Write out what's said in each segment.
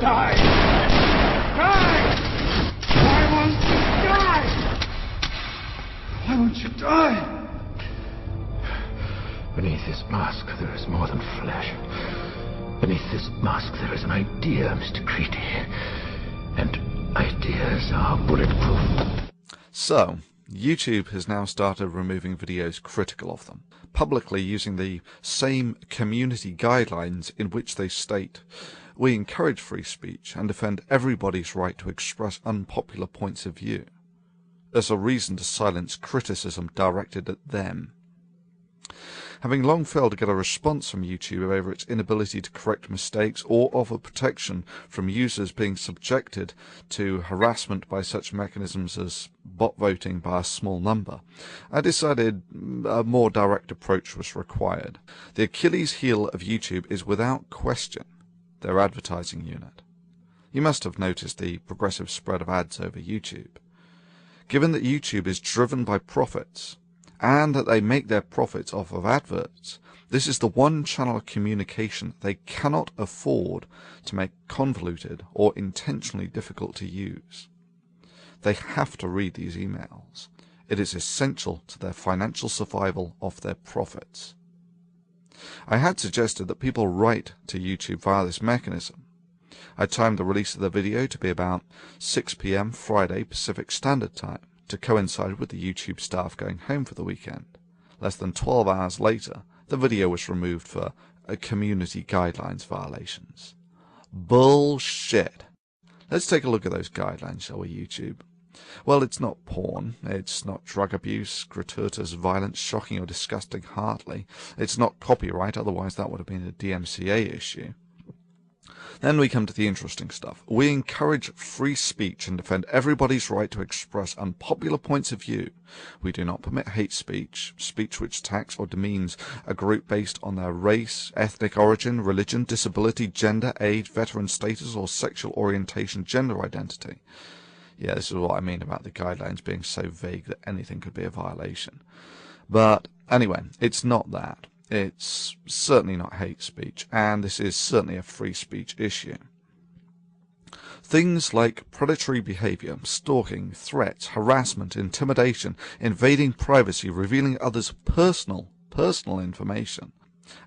Die! Die! Why won't you die? Why won't you die? Beneath this mask, there is more than flesh. Beneath this mask, there is an idea, Mr. Creedy. And ideas are bulletproof. So, YouTube has now started removing videos critical of them, publicly using the same community guidelines in which they state, "We encourage free speech and defend everybody's right to express unpopular points of view," as a reason to silence criticism directed at them. Having long failed to get a response from YouTube over its inability to correct mistakes or offer protection from users being subjected to harassment by such mechanisms as bot voting by a small number, I decided a more direct approach was required. The Achilles heel of YouTube is without question their advertising unit. You must have noticed the progressive spread of ads over YouTube. Given that YouTube is driven by profits, and that they make their profits off of adverts, this is the one channel of communication they cannot afford to make convoluted or intentionally difficult to use. They have to read these emails. It is essential to their financial survival of their profits. I had suggested that people write to YouTube via this mechanism. I timed the release of the video to be about 6 p.m. Friday Pacific Standard Time, to coincide with the YouTube staff going home for the weekend. Less than 12 hours later, the video was removed for community guidelines violations. Bullshit. Let's take a look at those guidelines, shall we, YouTube? Well, it's not porn, it's not drug abuse, gratuitous violence, shocking or disgusting hardly, it's not copyright, otherwise that would have been a DMCA issue. Then we come to the interesting stuff. We encourage free speech and defend everybody's right to express unpopular points of view. We do not permit hate speech, speech which attacks or demeans a group based on their race, ethnic origin, religion, disability, gender, age, veteran status, or sexual orientation, gender identity. Yeah, this is what I mean about the guidelines being so vague that anything could be a violation. But anyway, it's not that. It's certainly not hate speech, and this is certainly a free speech issue. Things like predatory behavior, stalking, threats, harassment, intimidation, invading privacy, revealing others' personal information,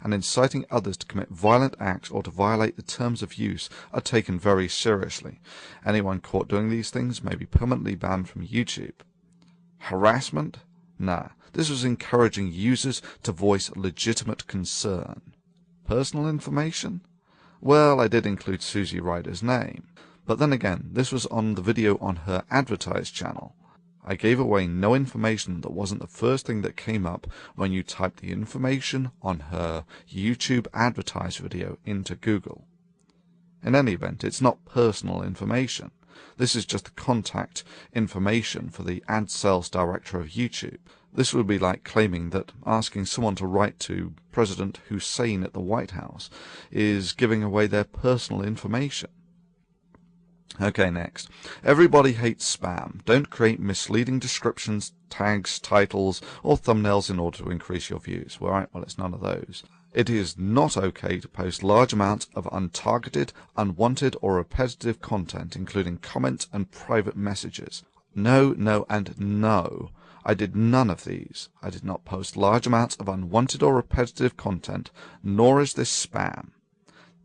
and inciting others to commit violent acts or to violate the terms of use are taken very seriously. Anyone caught doing these things may be permanently banned from YouTube. Harassment? Nah. This was encouraging users to voice legitimate concern. Personal information? Well, I did include Susie Ryder's name. But then again, this was on the video on her advertised channel. I gave away no information that wasn't the first thing that came up when you typed the information on her YouTube advertised video into Google. In any event, it's not personal information. This is just the contact information for the ad sales director of YouTube. This would be like claiming that asking someone to write to President Hussein at the White House is giving away their personal information. Okay, next. Everybody hates spam. Don't create misleading descriptions, tags, titles, or thumbnails in order to increase your views. Well, it's none of those. It is not okay to post large amounts of untargeted, unwanted, or repetitive content, including comments and private messages. No, no, and no. I did none of these. I did not post large amounts of unwanted or repetitive content, nor is this spam.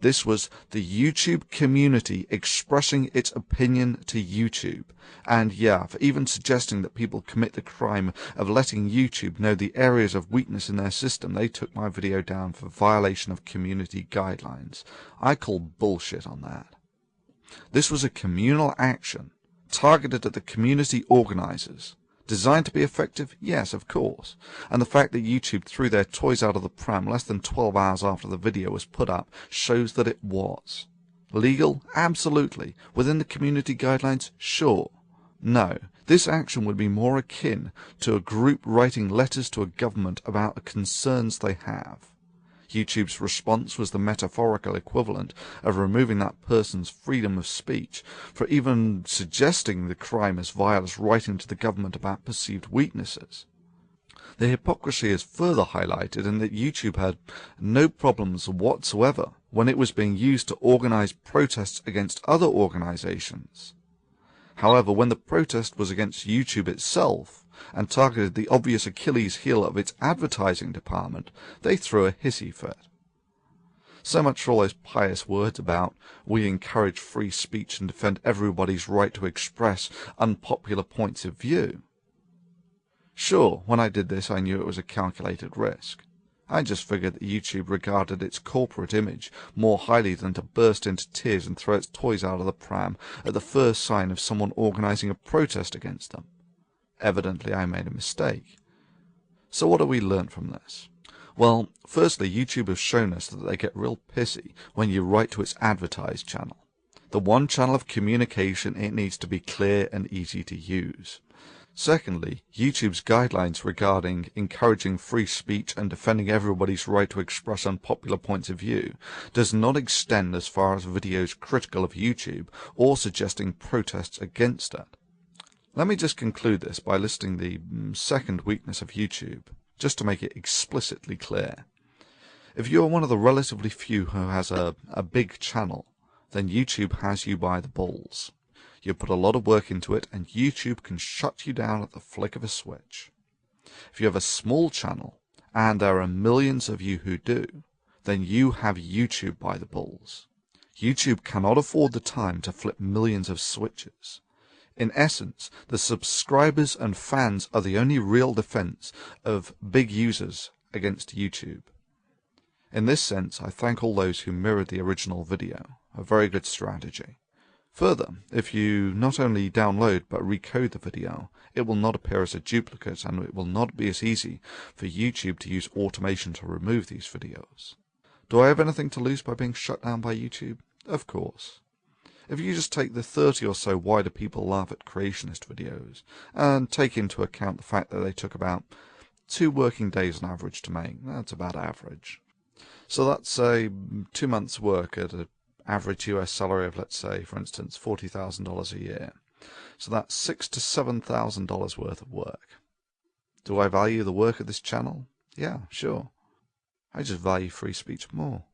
This was the YouTube community expressing its opinion to YouTube. And yeah, for even suggesting that people commit the crime of letting YouTube know the areas of weakness in their system, they took my video down for violation of community guidelines. I call bullshit on that. This was a communal action targeted at the community organizers. Designed to be effective? Yes, of course. And the fact that YouTube threw their toys out of the pram less than 12 hours after the video was put up shows that it was. Legal? Absolutely. Within the community guidelines? Sure. No. This action would be more akin to a group writing letters to a government about the concerns they have. YouTube's response was the metaphorical equivalent of removing that person's freedom of speech for even suggesting the crime as vile as writing to the government about perceived weaknesses. The hypocrisy is further highlighted in that YouTube had no problems whatsoever when it was being used to organize protests against other organizations. However, when the protest was against YouTube itself and targeted the obvious Achilles heel of its advertising department, they threw a hissy fit. So much for all those pious words about we encourage free speech and defend everybody's right to express unpopular points of view. Sure, when I did this I knew it was a calculated risk. I just figured that YouTube regarded its corporate image more highly than to burst into tears and throw its toys out of the pram at the first sign of someone organizing a protest against them. Evidently I made a mistake. So what do we learn from this? Well, firstly, YouTube has shown us that they get real pissy when you write to its advertised channel. The one channel of communication, it needs to be clear and easy to use. Secondly, YouTube's guidelines regarding encouraging free speech and defending everybody's right to express unpopular points of view does not extend as far as videos critical of YouTube or suggesting protests against it. Let me just conclude this by listing the second weakness of YouTube, just to make it explicitly clear. If you are one of the relatively few who has a big channel, then YouTube has you by the balls. You put a lot of work into it, and YouTube can shut you down at the flick of a switch. If you have a small channel, and there are millions of you who do, then you have YouTube by the balls. YouTube cannot afford the time to flip millions of switches. In essence, the subscribers and fans are the only real defense of big users against YouTube. In this sense, I thank all those who mirrored the original video. A very good strategy. Further, if you not only download but recode the video, it will not appear as a duplicate, and it will not be as easy for YouTube to use automation to remove these videos. Do I have anything to lose by being shut down by YouTube? Of course. If you just take the 30 or so why do people laugh at creationist videos, and take into account the fact that they took about 2 working days on average to make, that's about average. So that's say 2 months' work at an average US salary of, let's say, for instance, $40,000 a year. So that's $6,000 to $7,000 worth of work. Do I value the work of this channel? Yeah, sure. I just value free speech more.